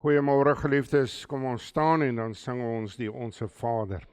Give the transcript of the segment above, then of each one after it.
Goeiemôre geliefdes, kom ons staan en dan sing ons die Onse Vader.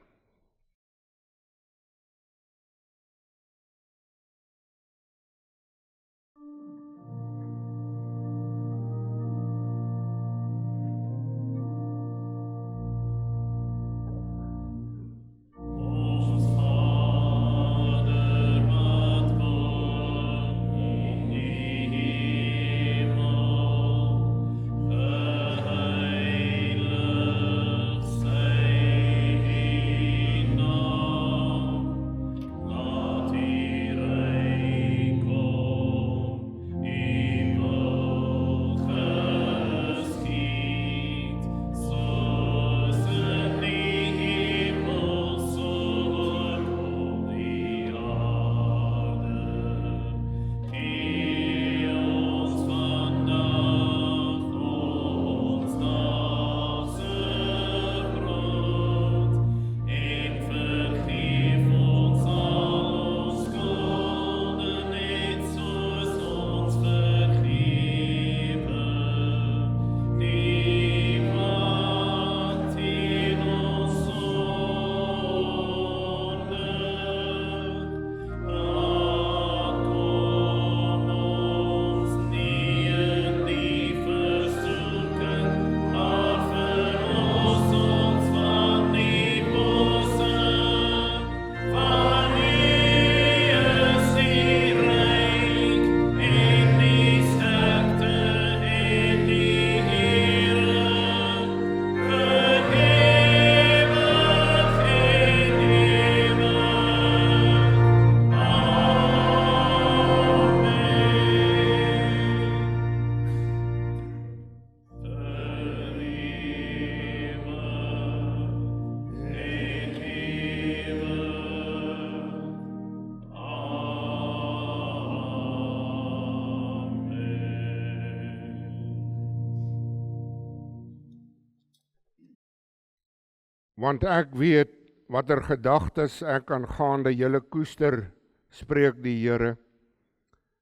Want ek weet watter gedagtes ek aangaande julle koester, spreek die Here.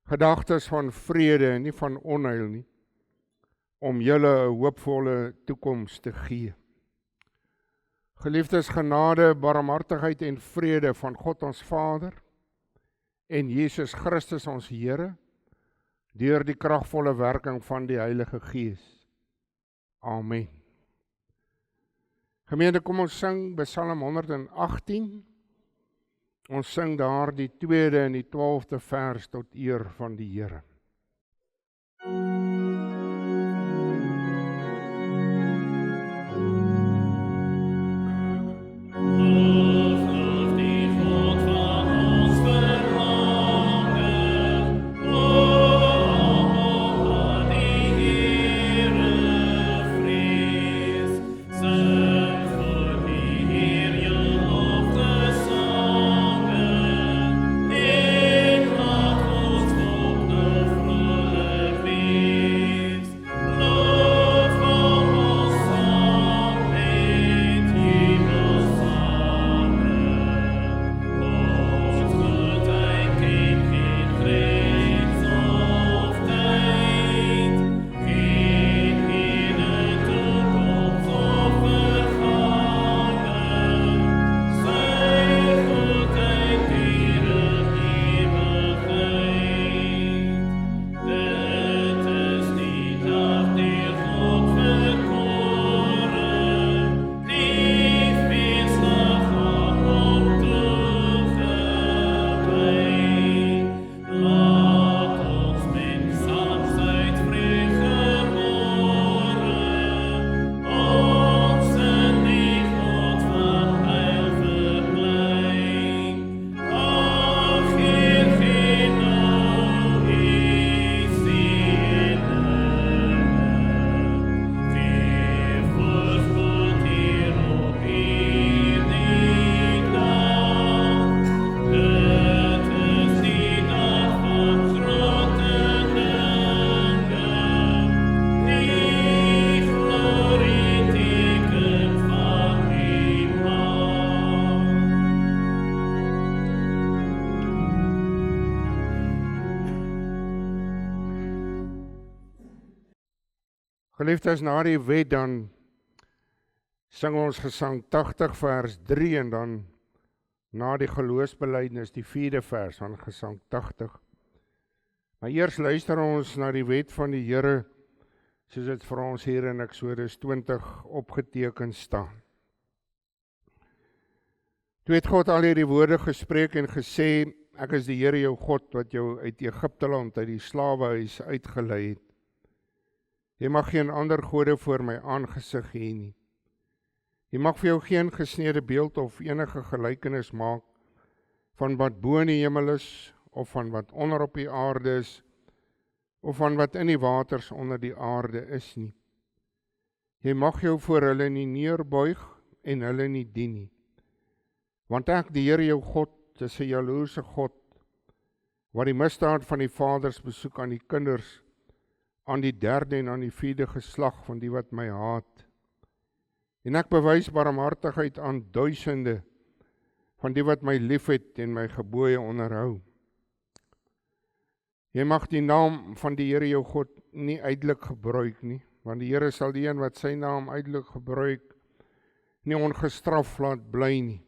Gedagtes van vrede en nie van onheil nie, om julle 'n hoopvolle toekoms te gee. Geliefdes, genade, barmhartigheid en vrede van God ons Vader en Jesus Christus ons Here, deur die kragvolle werking van die Heilige Gees. Amen. Gemeente, kom ons sing Psalm 118. Ons sing daar die 2de en die 12de vers tot eer van die Here. Me Geliefdes, na die wet dan sing ons Gesang 80 vers 3 en dan na die geloofsbelijdenis die 4de vers van Gesang 80. Maar eers luister ons na die wet van die Here, soos dit vir ons hier in Eksodus 20 opgeteken staan. Toe het God al hierdie woorde gespreek en gesê, ek is die Here jou God, wat jou uit Egipte land, uit die slawehuis uitgelei het. Jy mag geen ander gode voor my aangesig hê nie. Jy mag vir jou geen gesnede beeld of enige gelykenis maak van wat bo in die hemel is, of van wat onder op die aarde is, of van wat in die waters onder die aarde is nie. Jy mag jou voor hulle nie neerbuig en hulle nie dien nie. Want ek, die Here jou God, is 'n jaloerse God, wat die misdaad van die vaders besoek aan die kinders, aan die 3de en aan die 4de geslag van die wat my haat. En ek bewys barmhartigheid aan duisende van die wat my liefhet en my gebooie onderhou. Jy mag die naam van die Here jou God nie uitelik gebruik nie, want die Here sal die een wat sy naam uitelik gebruik nie ongestraf laat bly nie.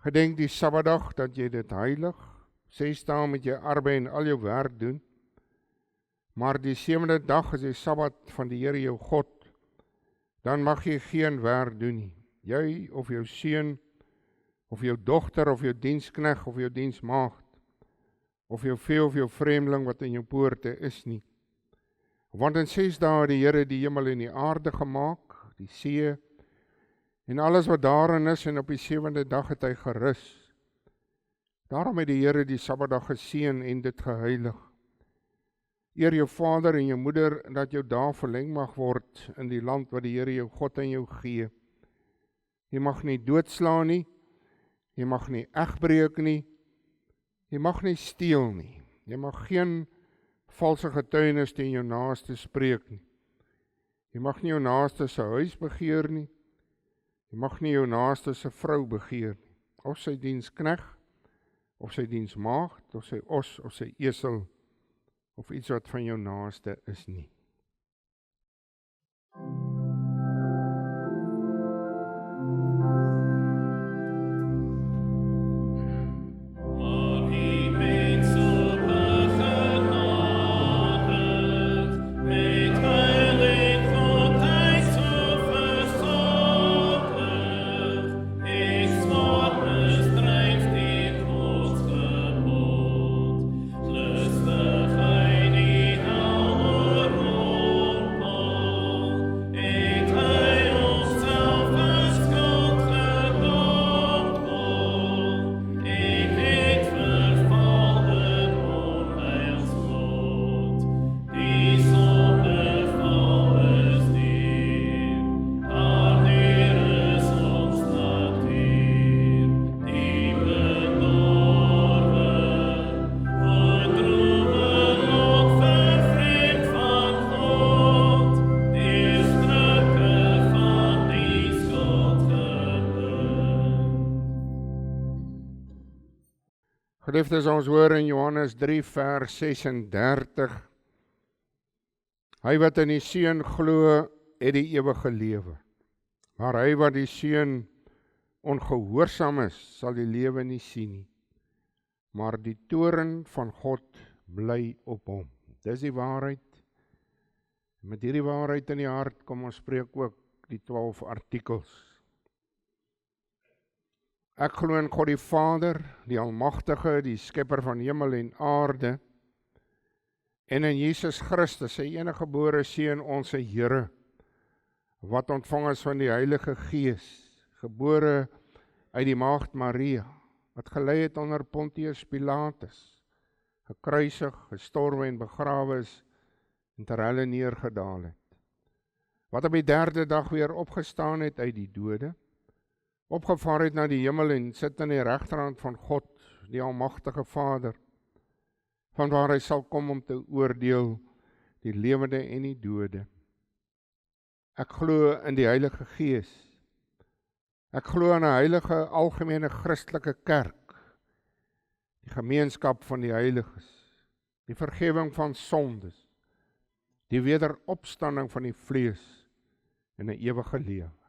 Gedenk die Sabbatdag dat jy dit heilig, 6 dae moet jy arbei en al jou werk doen, maar die 7de dag is die Sabbat van die Here jou God, dan mag jy geen werk doen nie. Jy of jou seun, of jou dogter, of jou dienskneg, of jou diensmaagd, of jou vee of jou vreemdeling wat in jou poorte is nie. Want in 6 dae het die Here die hemel en die aarde gemaak, die see, en alles wat daarin is, en op die 7de dag het hy gerus. Daarom het die Here die Sabbatdag geseën en dit geheilig. Eer jou vader en jou moeder, dat jou dae verleng mag word in die land wat die Here jou God aan jou gee. Jy mag nie doodslaan nie, jy mag nie egbreek nie, jy mag nie steel nie, jy mag geen valse getuienis teen jou naaste spreek nie. Jy mag nie jou naaste se huis begeer nie, jy mag nie jou naaste se vrou begeer nie, of sy dienskneg, of sy diensmaagd, of sy os, of sy esel, of iets wat van jou naaste is nie. Geliefdes, ons hoor in Johannes 3 vers 36, hy wat in die Seun glo, het die ewige lewe, maar hy wat die Seun ongehoorsaam is, sal die lewe nie sien nie, maar die toorn van God bly op hom. Dis die waarheid. Met hierdie waarheid in die hart kom ons spreek ook die 12 artikels. Ek glo in God die Vader, die Almagtige, die Skepper van hemel en aarde, en in Jesus Christus, sy eniggebore Seun, ons Here, wat ontvang is van die Heilige Gees, gebore uit die Maagd Maria, wat gelei het onder Pontius Pilatus, gekruisig, gestorwe en begrawe is, en ter helle neergedaal het, wat op die 3de dag weer opgestaan het uit die dode, opgevaar het na die hemel en sit aan die regterhand van God, die Almagtige Vader, van waar hy sal kom om te oordeel die lewende en die dode. Ek glo in die Heilige Gees. Ek glo in 'n heilige algemene Christelike kerk, die gemeenskap van die heiliges, die vergifnis van sondes, die wederopstanding van die vlees en 'n ewige lewe.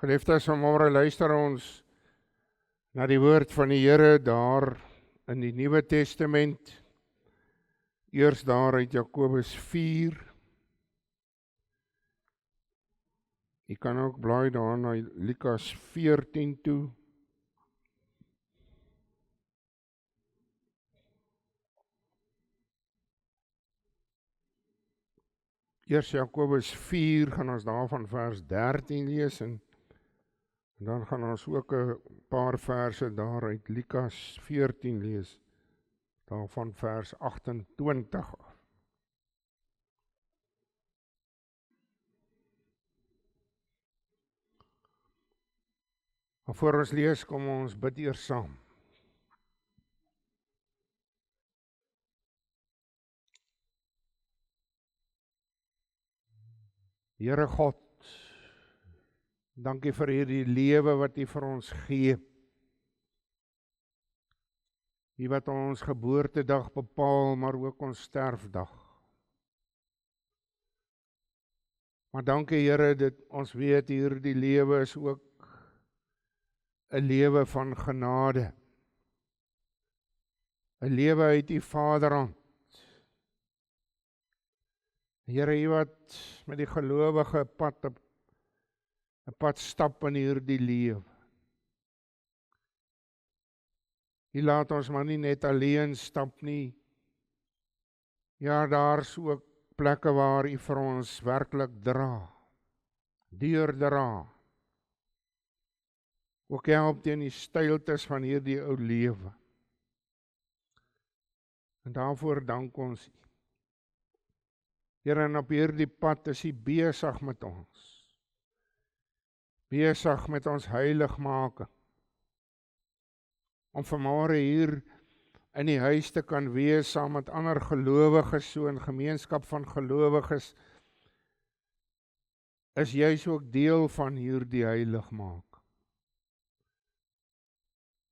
Geliefdes, vanmôre luister ons na die woord van die Here daar in die Nuwe Testament. Eers daar uit Jakobus 4. Jy kan ook blaai daar na Lukas 14 toe. Eers Jakobus 4 gaan ons daar van vers 13 lees en dan gaan ons ook 'n paar verse daar uit Lukas 14 lees, daar van vers 28 af. Maar voor ons lees, kom ons bid eers saam. Here God, dankie vir hierdie lewe wat U vir ons gee. U wat ons geboortedag bepaal, maar ook ons sterfdag. Maar dankie Here, dat ons weet hierdie lewe is ook 'n lewe van genade. 'n Lewe uit U Vaderhand. Here, U wat met die gelowige een pad stap in hierdie lewe. U laat ons maar nie net alleen stap nie. Ja, daar's ook plekke waar U vir ons werklik deurdra. Ook help teen die steiltes van hierdie ou lewe. En daarvoor dank ons U. Here, en op hierdie pad is U besig met ons. Besig met ons heiligmaking. Om vanmôre hier in die huis te kan wees saam met ander gelowiges, so 'n gemeenskap van gelowiges, is juis ook deel van hierdie heiligmaking.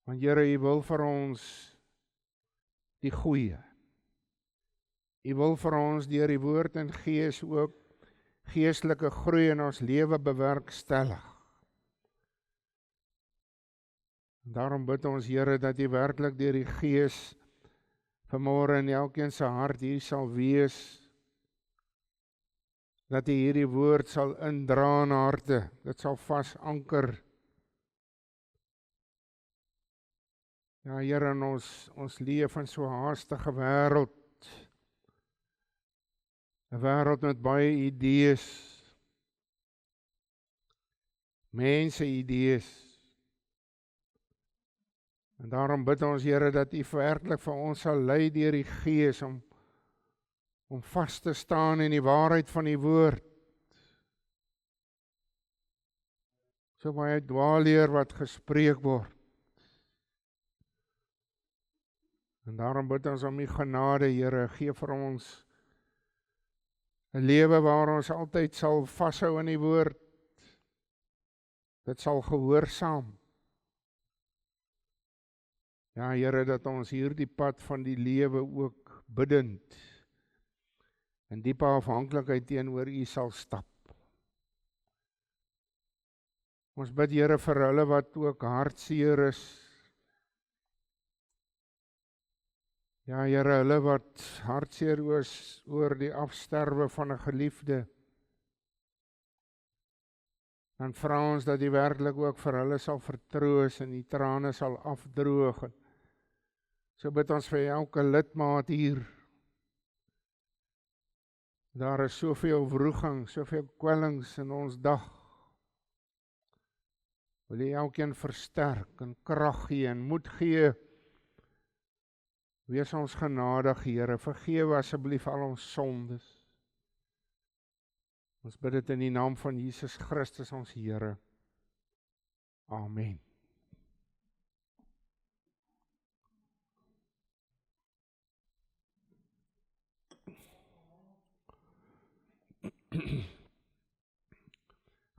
Want Here, U wil vir ons die goeie. U wil vir ons deur die woord en gees ook geestelike groei in ons lewe bewerkstellig. Daarom bid ons Here dat U werklik deur die Gees vanmôre in elkeen se hart hier sal wees, dat U hierdie woord sal indra in harte, dit sal vas anker. Ja Here, in ons leef in so 'n haastige wêreld, 'n wêreld met baie idees, mense idees. En daarom bid ons Here dat U werklik vir ons sal lei deur die Gees om vas te staan in die waarheid van die woord. So baie dwaalleer wat gespreek word. En daarom bid ons om U genade, Here, gee vir ons 'n lewe waar ons altyd sal vashou in die woord. Dit sal gehoorsaam. Ja, Here, dat ons hierdie pad van die lewe ook bidend in diepe afhanklikheid teenoor U sal stap. Ons bid Here vir hulle wat ook hartseer is. Ja Here, hulle wat hartseer is oor die afsterwe van 'n geliefde. Dan vra ons dat die werklik ook vir hulle sal vertroos en die trane sal afdroog. So bid ons vir elke lidmaat hier. Daar is soveel wroeging, soveel kwellings in ons dag. Wil jy elkeen versterk en krag gee en moed gee. Wees ons genadig, Here, vergewe asseblief al ons sondes. Ons bid dit in die naam van Jesus Christus ons Here. Amen.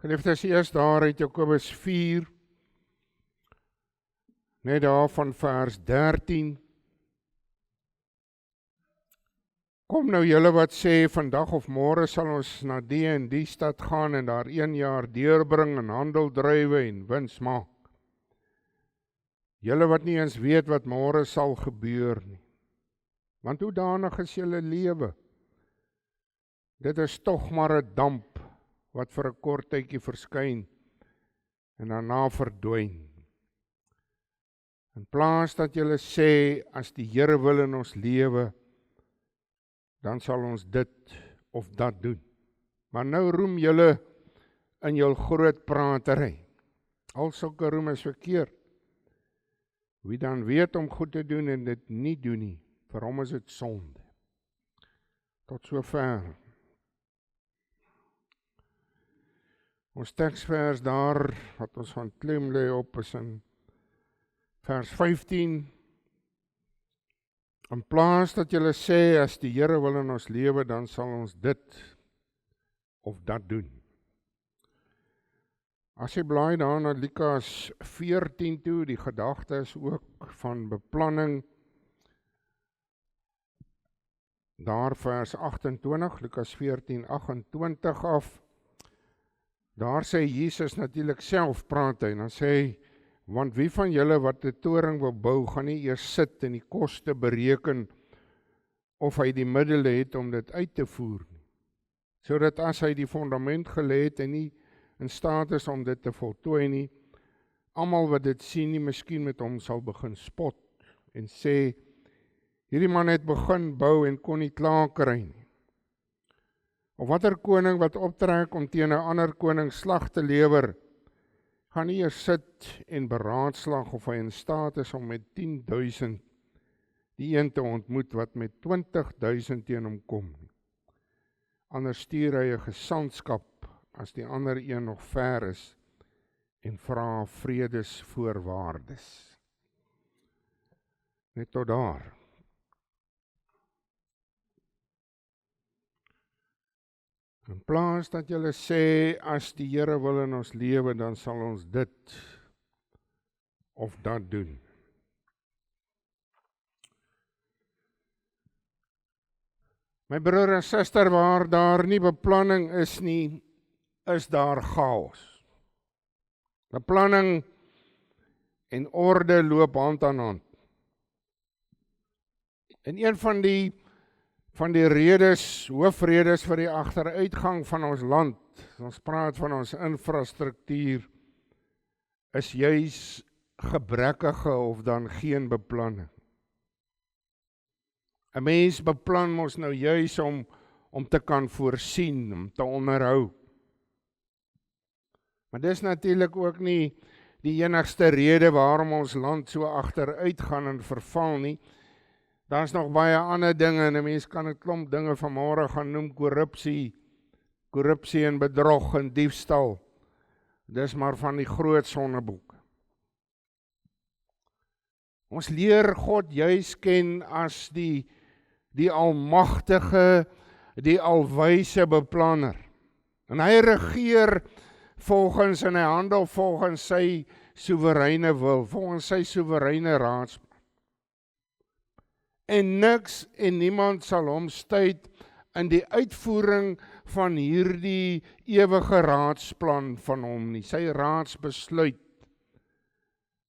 Geliefdes, eers daar uit Jakobus 4, net daar van vers 13. Kom nou julle wat sê, vandag of môre sal ons na die en die stad gaan en daar 1 jaar deurbring en handel drywe en wins maak. Julle wat nie eens weet wat môre sal gebeur nie. Want hoe danig is julle lewe? Dit is tog maar 'n damp wat vir 'n kort tydjie verskyn en daarna verdwyn. In plaas dat julle sê, as die Here wil in ons lewe, dan sal ons dit of dat doen. Maar nou roem julle in jul groot pratery. Al sulke roem is verkeerd. Wie dan weet om goed te doen en dit nie doen nie, vir hom is dit sonde. Tot sover. Ons teksvers daar, wat ons van klem lê op, is in vers 15. In plaas dat julle sê, as die Here wil in ons lewe, dan sal ons dit of dat doen. As jy blaai daar na Lukas 14 toe, die gedagte is ook van beplanning. Daar vers 28, Lukas 14, 28 af. Daar sê Jesus natuurlik self praat hy, en dan sê hy, want wie van julle wat 'n toring wil bou, gaan nie eers sit en die koste bereken of hy die middele het om dit uit te voer nie. Sodat as hy die fondament gelê het en nie in staat is om dit te voltooi nie, almal wat dit sien nie miskien met hom sal begin spot en sê, hierdie man het begin bou en kon nie klaar kry nie. Of watter koning wat optrek om teen 'n ander koning slag te lewer, gaan nie eers sit en beraadslag of hy in staat is om met 10.000 die een te ontmoet wat met 20.000 teen hom kom nie. Anders stuur hy 'n gesandskap as die ander een nog ver is en vra vredesvoorwaardes. Net tot daar. In plaas dat julle sê, as die Here wil in ons lewe, dan sal ons dit of dat doen. My broer en suster, waar daar nie beplanning is nie, is daar chaos. Beplanning en orde loop hand aan hand. En een van die redes, hoofredes vir die agteruitgang van ons land, ons praat van ons infrastruktuur, is juis gebrekkige of dan geen beplanning. 'n Mens beplan mos nou juis om te kan voorsien, om te onderhou. Maar dis natuurlik ook nie die enigste rede waarom ons land so agteruit gaan en verval nie. Daar's nog baie ander dinge, en 'n mens kan 'n klomp dinge vanmôre gaan noem, korrupsie en bedrog en diefstal. Dis maar van die groot sonneboek. Ons leer God juis ken as die almagtige, die alwyse beplanner. En hy regeer volgens en hy handel volgens sy soewereine wil, volgens sy soewereine raadsman. En niks en niemand sal hom stuit in die uitvoering van hierdie ewige raadsplan van hom nie, sy raadsbesluit.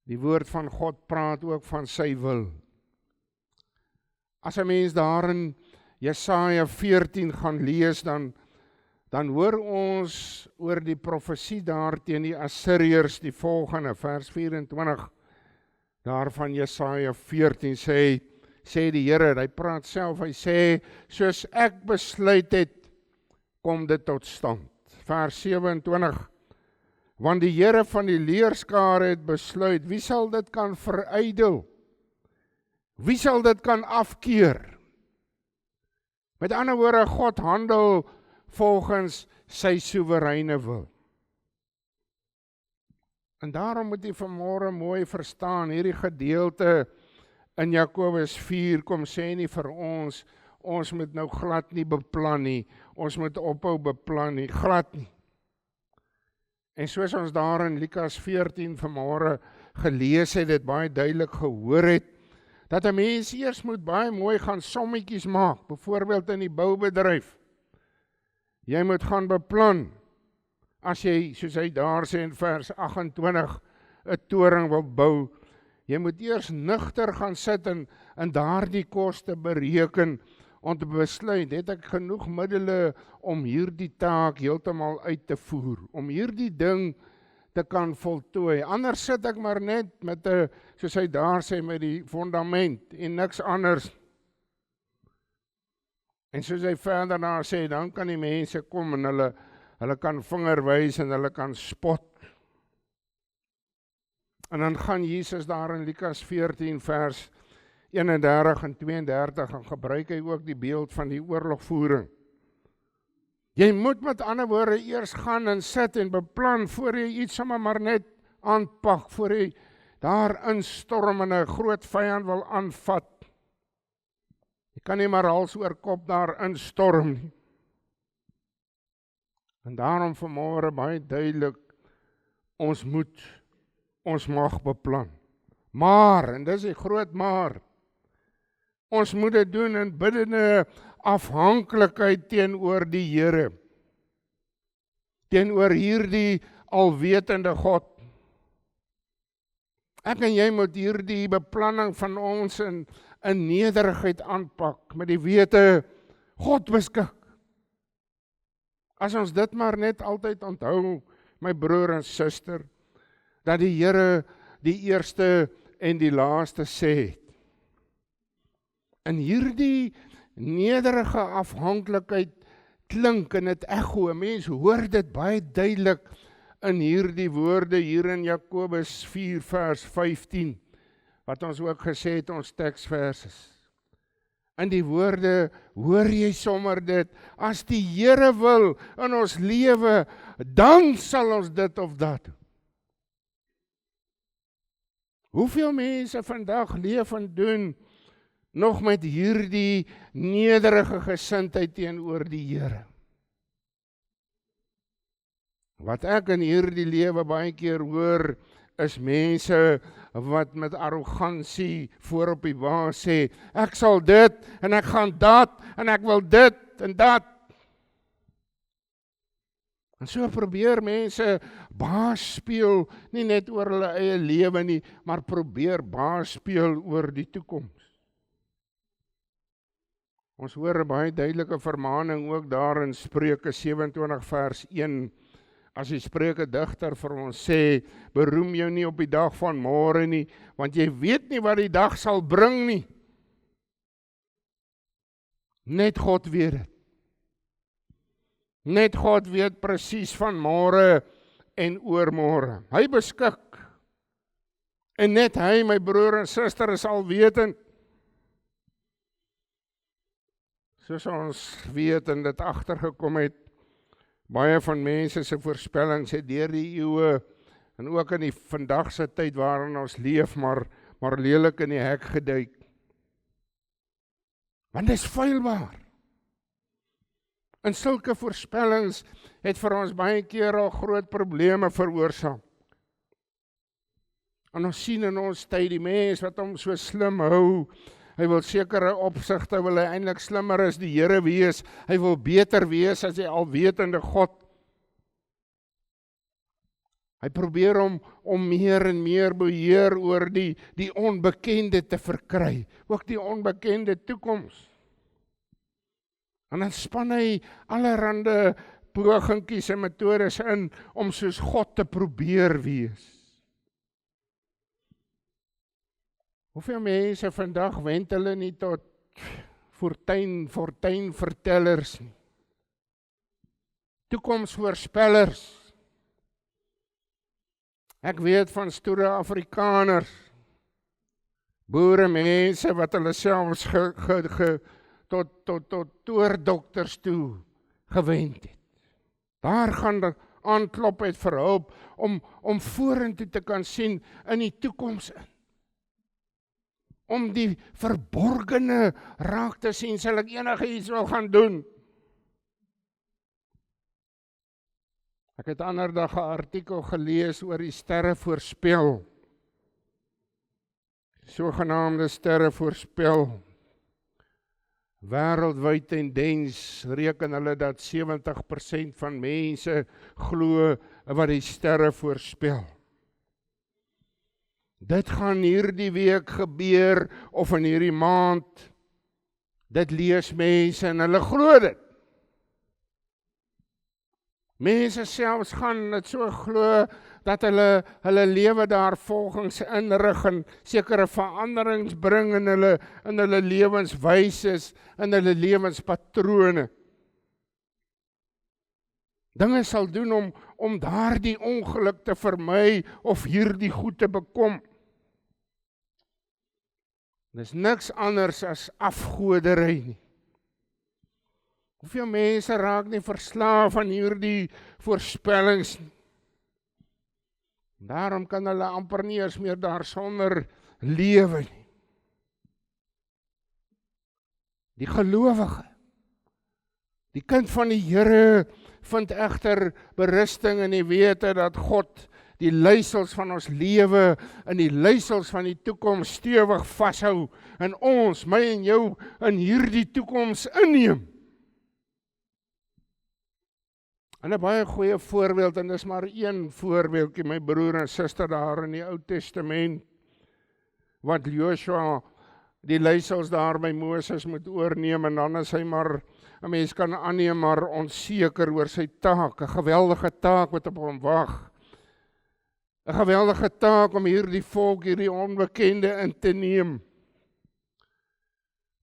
Die woord van God praat ook van sy wil. As 'n mens daar in Jesaja 14 gaan lees, dan hoor ons oor die profesie daar teen die Assiriërs die volgende, vers 24, daarvan Jesaja 14 sê die Here, hy praat self, hy sê, soos ek besluit het, kom dit tot stand. Vers 27, want die Here van die leerskare het besluit, wie sal dit kan verydel? Wie sal dit kan afkeer? Met ander woorde, God handel volgens sy soewereine wil. En daarom moet jy vanmôre mooi verstaan, hierdie gedeelte in Jakobus 4 kom sê nie vir ons moet nou glad nie beplan nie, ons moet ophou beplan nie, glad nie. En soos ons daar in Lukas 14 vanmôre gelees het, dit baie duidelik gehoor het, dat 'n mens eers moet baie mooi gaan sommetjies maak, byvoorbeeld in die boubedryf. Jy moet gaan beplan, as jy, soos hy daar sê in vers 28, 'n toring wil bou, jy moet eers nugter gaan sit en daardie koste bereken, om te besluit, het ek genoeg middele om hierdie taak heeltemal uit te voer, om hierdie ding te kan voltooi. Anders sit ek maar net met 'n, soos hy daar sê, met die fondament en niks anders. En soos hy verder daar sê, dan kan die mense kom en hulle kan vinger wys en hulle kan spot. En dan gaan Jesus daar in Lukas 14 vers 31 en 32 en gebruik hy ook die beeld van die oorlogvoering. Jy moet met ander woorde eers gaan en sit en beplan voor jy iets sommer maar net aanpak, voor jy daar instorm en 'n groot vyand wil aanvat. Jy kan nie maar hals oor kop daar instorm nie. En daarom vanmôre baie duidelik, ons mag beplan. Maar, en dis die groot maar, ons moet dit doen in biddende afhanklikheid teenoor die Here, teenoor hierdie alwetende God. Ek en jy moet hierdie beplanning van ons in nederigheid aanpak, met die wete, God beskik. As ons dit maar net altyd onthou, my broer en suster, dat die Here die eerste en die laaste sê het. En hierdie nederige afhanklikheid klink en dit echo, mense hoor dit baie duidelik in hierdie woorde hier in Jakobus 4 vers 15, wat ons ook gesê het ons teksvers is. In die woorde hoor jy sommer dit, as die Here wil in ons lewe, dan sal ons dit of dat doen. Hoeveel mense vandag leef en doen nog met hierdie nederige gesindheid teenoor die Here? Wat ek in hierdie lewe baie keer hoor, is mense wat met arrogansie voor op die baas sê, ek sal dit, en ek gaan dat, en ek wil dit, en dat. En so probeer mense baas speel, nie net oor hulle eie lewe nie, maar probeer baas speel oor die toekoms. Ons hoor 'n baie duidelike vermaaning ook daar in Spreuke 27 vers 1, as die Spreuke digter vir ons sê, beroem jou nie op die dag van môre nie, want jy weet nie wat die dag sal bring nie. Net God weet dit. Net God weet presies van môre en oormôre. Hy beskik. En net hy, my broer en suster, is alwetend. Soos ons weet en dit agtergekom het, baie van mense se voorspellings het deur die eeue en ook in die vandagse tyd waarin ons leef, maar lelik in die hek geduik. Want dit is feilbaar. En sulke voorspellings het vir ons baie keer al groot probleme veroorsaak. En ons sien in ons tyd die mens wat hom so slim hou, Hy wil sekere opsigte, wil hy eintlik slimmer as die Here wees. Hy wil beter wees as die alwetende God. Hy probeer om meer en meer beheer oor die onbekende te verkry, ook die onbekende toekoms. En dan span hy allerhande pogingkies en metodes in om soos God te probeer wees. Hoeveel mense vandag wend hulle nie tot fortuinvertellers nie, toekomsvoorspellers. Ek weet van stoere Afrikaners, boere mense wat hulle selfs tot toordokters toe gewend het. Daar gaan aanklop het vir hulp om vorentoe te kan sien in die toekoms in. Om die verborgene raak te sien, sal ek enige iets wil gaan doen. Ek het ander dag 'n artikel gelees oor die sterre voorspel. Sogenaamde sterre voorspel. Wêreldwyd tendens reken hulle dat 70% van mense glo wat die sterre voorspel. Dit gaan hierdie week gebeur of in hierdie maand. Dit lees mense en hulle glo dit. Mense selfs gaan dit so glo dat hulle lewe daar volgens inrig en sekere veranderings bring in hulle lewenswyses, in hulle lewenspatrone. Dinge sal doen om daardie ongeluk te vermy of hierdie goed te bekom. Dis niks anders as afgodery nie. Hoeveel mense raak nie verslaaf aan hierdie voorspellings nie. Daarom kan hulle amper nie eens meer daarsonder lewe nie. Die gelowige, die kind van die Here, vind egter berusting in die wete dat God die leiersels van ons lewe en die leiersels van die toekoms stewig vashou en ons, my en jou, in hierdie toekoms inneem. En 'n baie goeie voorbeeld, en dis maar een voorbeeldjie, my broer en suster daar in die Ou Testament, wat Joshua die leiersels daar by Moses moet oorneem, en dan is hy maar, 'n mens kan aanneem, maar onseker oor sy taak, 'n geweldige taak wat op hom wag. 'n geweldige taak om hierdie volk, hierdie onbekende in te neem.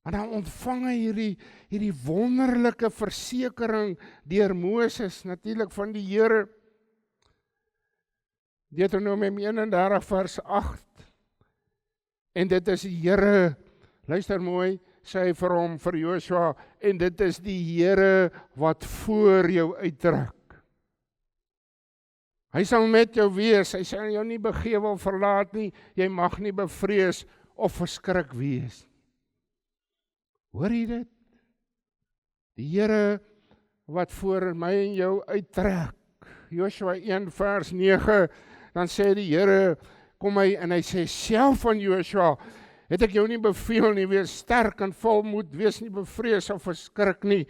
En dan ontvang hy hierdie wonderlike versekering deur Moses, natuurlik van die Here. Deuteronomium 31 vers 8. En dit is die Here, luister mooi, sê hy vir hom, vir Joshua, en dit is die Here wat voor jou uittrek. Hy sal met jou wees, hy sal jou nie begewe of verlaat nie, jy mag nie bevrees of verskrik wees. Hoor jy dit? Die Here wat voor my en jou uittrek. Joshua 1 vers 9, dan sê die Here, kom hy en hy sê self van Joshua, het ek jou nie beveel nie, wees sterk en volmoed, wees nie bevrees of verskrik nie,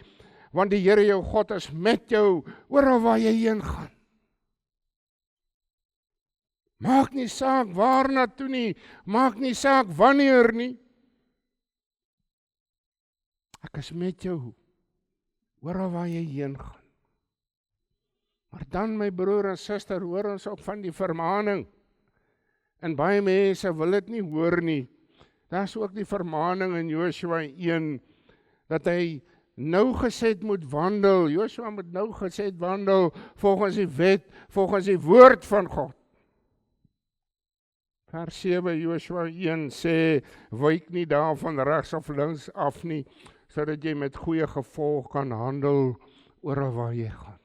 want die Here jou God is met jou, oral waar jy heen gaan. Maak nie saak waarna toe nie, maak nie saak wanneer nie. Ek is met jou, oral waar jy heen gaan. Maar dan, my broer en suster, hoor ons ook van die vermaning. En baie mense wil dit nie hoor nie. Daar is ook die vermaning in Joshua 1, dat hy nougeset moet wandel. Joshua moet nougeset wandel, volgens die wet, volgens die woord van God. Vers 7, Joshua 1 sê, wyk nie daarvan regs of links af nie, sodat jy met goeie gevolg kan handel oral waar jy gaan.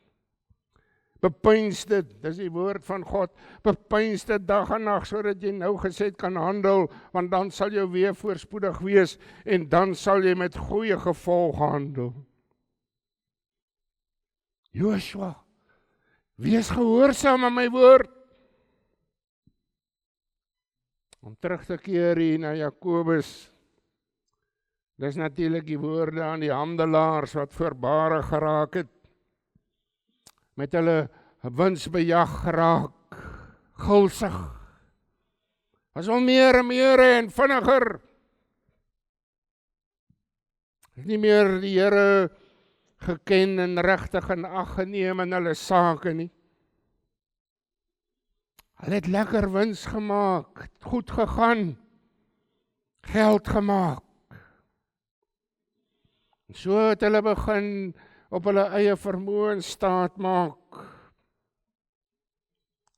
Bepeins dit, dis die woord van God, bepeins dit dag en nag, sodat jy nougeset kan handel, want dan sal jou weer voorspoedig wees, en dan sal jy met goeie gevolg handel. Joshua, wees gehoorsaam aan my woord. Om terug te keer hier na Jakobus, Dis natuurlik die woorde aan die handelaars wat voorbare geraak het, met hulle winsbejag geraak, gulsig. Was al meer en meer en vinniger. Nie meer die Here geken en regtig in ag geneem in hulle sake nie. Hulle het lekker wins gemaak, goed gegaan, geld gemaak. En so het hulle begin op hulle eie vermoë staat maak.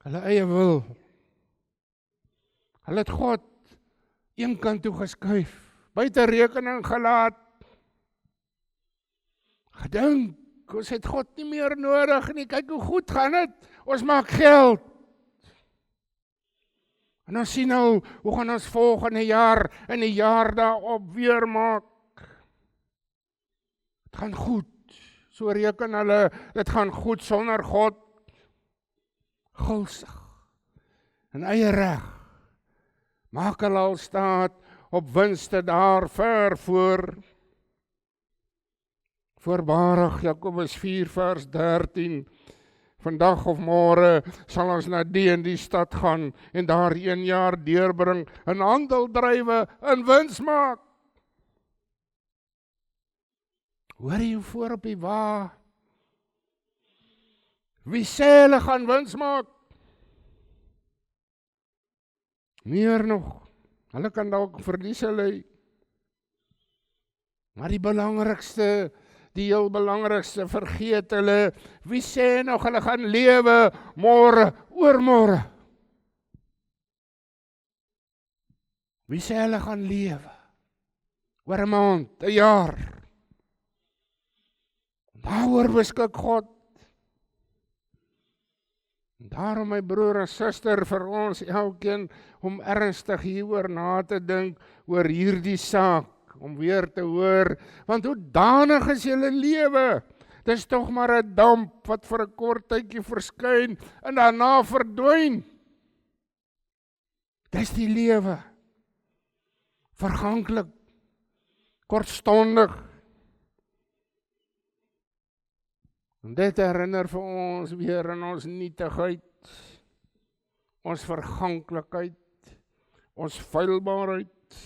Hulle eie wil. Hulle het God een kant toe geskuif, buite rekening gelaat. Gedink, ons het God nie meer nodig nie, kyk hoe goed gaan het, ons maak geld. En ons sien nou, hoe gaan ons volgende jaar en die jaar daarop weer maak. Het gaan goed, so reken hulle, dit gaan goed sonder God. Gulsig, en eie reg, maak hulle al staat op winste daar ver voor. Voorbarig, Jakobus 4 vers 13, vandag of môre sal ons na die en die stad gaan en daar 1 jaar deurbring, en handel drywe en wins maak. Hoor jy voor op die wa? Wie sê hulle gaan wins maak? Meer nog, hulle kan dalk verlies hulle. Maar die belangrikste, die heel belangrikste vergeet hulle, wie sê nog hulle gaan lewe môre, oormôre? Wie sê hulle gaan lewe? Oor 'n maand, 'n jaar? Daaroor beskik God. Daarom my broer en suster, vir ons elkeen om ernstig hieroor na te dink, oor hierdie saak, om weer te hoor, want hoe danig is julle lewe? Dis tog maar 'n damp wat vir 'n kort tydjie verskyn en daarna verdwyn. Dis die lewe. Verganklik, kortstondig. En dit herinner vir ons weer aan ons nietigheid, ons verganklikheid, ons feilbaarheid,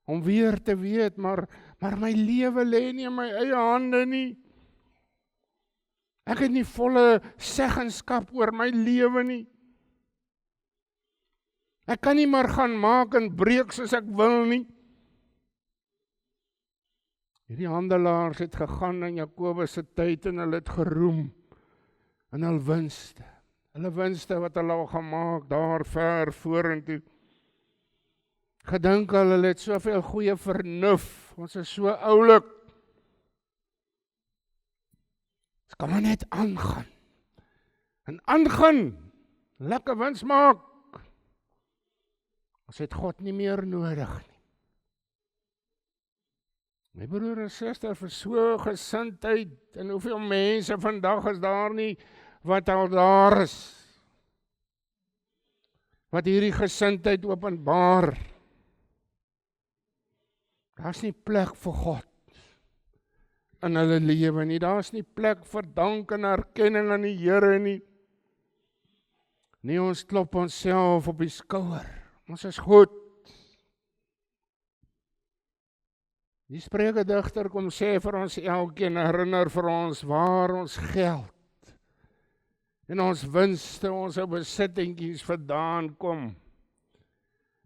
om weer te weet, maar my lewe lê nie in my eie hande nie. Ek het nie volle seggenskap oor my lewe nie. Ek kan nie maar gaan maak en breek soos ek wil nie. Hierdie handelaars het gegaan in Jakobus se tyd en hulle het geroem in hul winste. Hulle winste wat hulle al gemaak daar ver vorentoe. Gedink hulle het soveel goeie vernuf, ons is so oulik. Ons kan maar net aangaan. En aangaan, lekker wins maak. Ons het God nie meer nodig nie. My broer en suster, vir so gesindheid, en hoeveel mense vandag is daar nie, wat al daar is, wat hierdie gesindheid openbaar. Daar's nie plek vir God in hulle lewe nie, daar's nie plek vir dank en erkenning aan die Here nie. Nee, ons klop onsself op die skouer, ons is goed. Die spreekdigter kom sê vir ons elkeen, herinner vir ons waar ons geld en ons winste, ons ou besittingkies vandaan kom.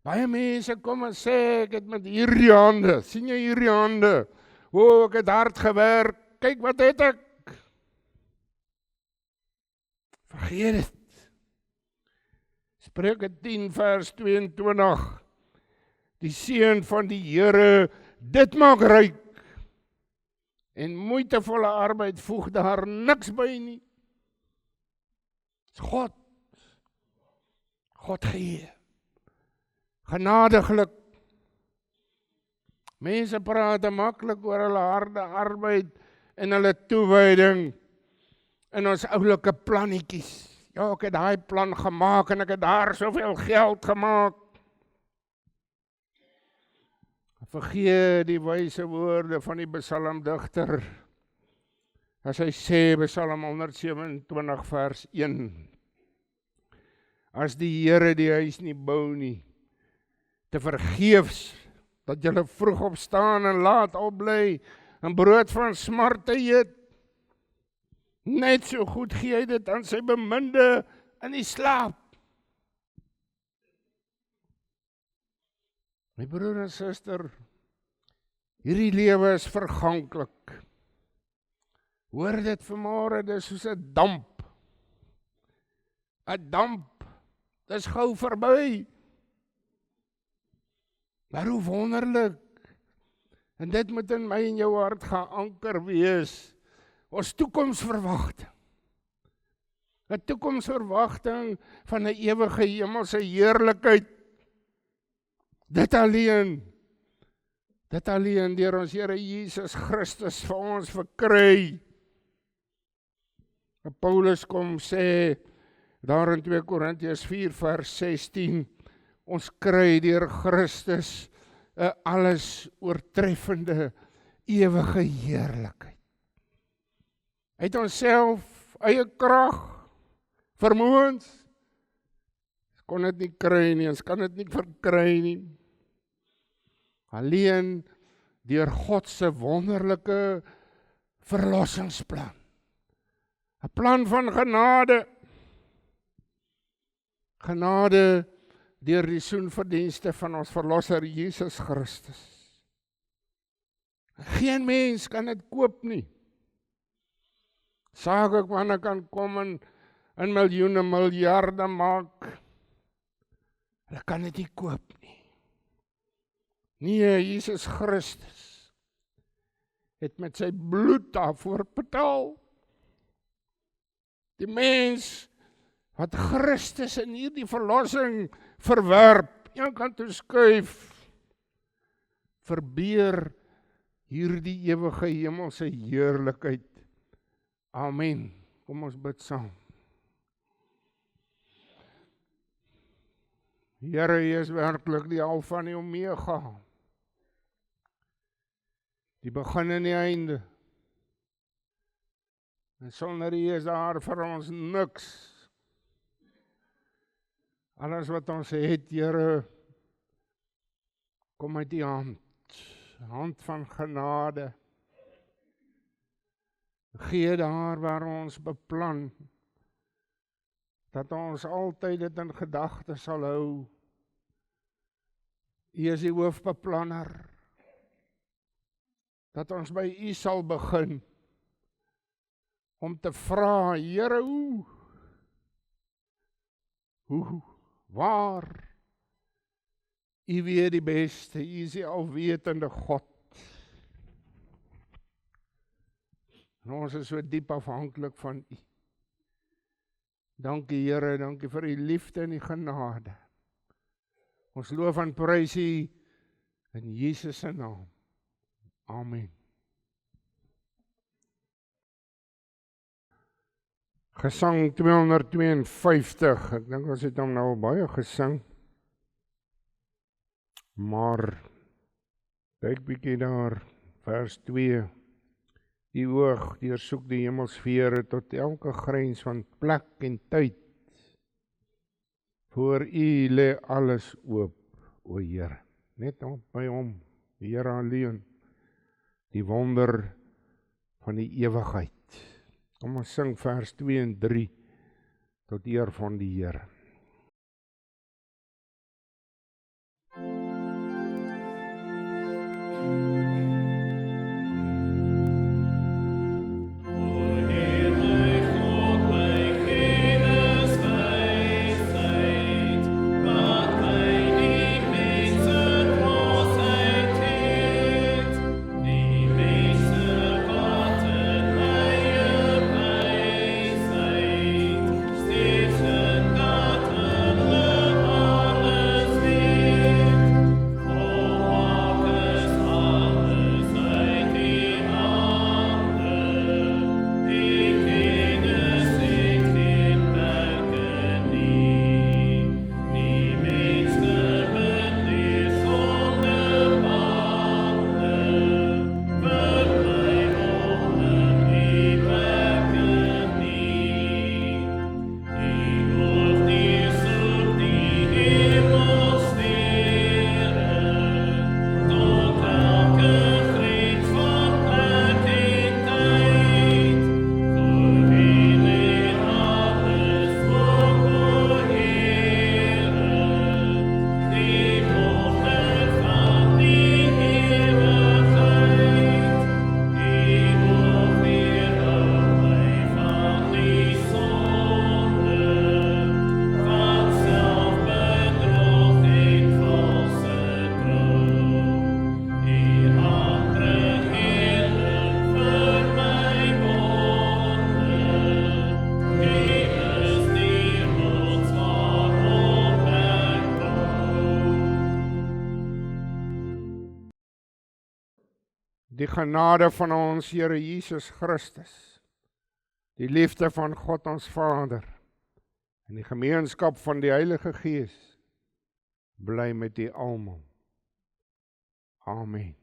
Baie mense kom en sê, ek het met hierdie hande, sien jy hierdie hande? O, ek het hard gewerk, kyk wat het ek? Vergeet het. Spreuke 10 vers 22, die seën van die Here, dit maak ryk, en moeitevolle arbeid voeg daar niks by nie. God gee, genadiglik. Mense praat maklik oor hulle harde arbeid en hulle toewyding en ons oulike plannetjies. Ja, ek het daai plan gemaak en ek het daar soveel geld gemaak. Vergeet die wyse woorde van die psalmdigter, as hy sê by Psalm 127 vers 1, as die Here die huis nie bou nie, te vergeefs, dat julle vroeg opstaan en laat opbly, en brood van smarte eet, net so goed gee hy dit aan sy beminde in die slaap. My broer en suster, hierdie lewe is verganklik. Hoor dit vanmôre, dit is soos 'n damp. 'n Damp, dit is gou verby. Maar hoe wonderlik, en dit moet in my en jou hart geanker wees, ons toekomsverwagting. 'n Toekomsverwagting van 'n ewige hemelse heerlikheid. Dit alleen deur ons Here Jesus Christus vir ons verkry. Paulus kom sê, daar in 2 Korintiërs 4 vers 16, ons kry deur Christus 'n alles oortreffende ewige heerlikheid. Hy het onsself eie krag, vermoëns, ons kon dit nie kry nie, ons kan dit nie verkry nie. Alleen deur God se wonderlike verlossingsplan. 'n Plan van genade. Genade deur die soenverdienste van ons verlosser Jesus Christus. Geen mens kan dit koop nie. Sakemanne kan kom en miljoene, miljarde maak. Hulle kan dit nie koop nie. Nee, Jesus Christus het met sy bloed daarvoor betaal. Die mens wat Christus in hierdie verlossing verwerp, een kant toe skuif, verbeer hierdie ewige hemelse heerlikheid. Amen. Kom ons bid saam. Here, U is werklik die Alfa en die Omega, die begin en die einde. En sonder U is daar vir ons niks. Alles wat ons het, Here, kom uit U hand van genade. Gee daar waar ons beplan, dat ons altyd dit in gedagte sal hou. U is die hoofbeplanner. Dat ons by U sal begin, om te vra, Here, hoe, waar? U weet die beste, U is die alwetende God. En ons is so diep afhanklik van U. Dankie Here, dankie vir U liefde en U genade. Ons loof en prys U in Jesus se naam. Amen. Gesang 252, ek dink ons het hom nou baie gesing. Maar, kyk bietjie daar, vers 2. Die oog deursoek die hemelsfere tot elke grens van plek en tyd. Voor U lê alles oop, o Here. Net op by Hom, die Here alleen. Die wonder van die ewigheid. Kom ons sing vers 2 en 3 tot eer van die Here. God. Die genade van ons Here Jesus Christus, die liefde van God ons Vader, en die gemeenskap van die Heilige Gees, bly met u almal. Amen.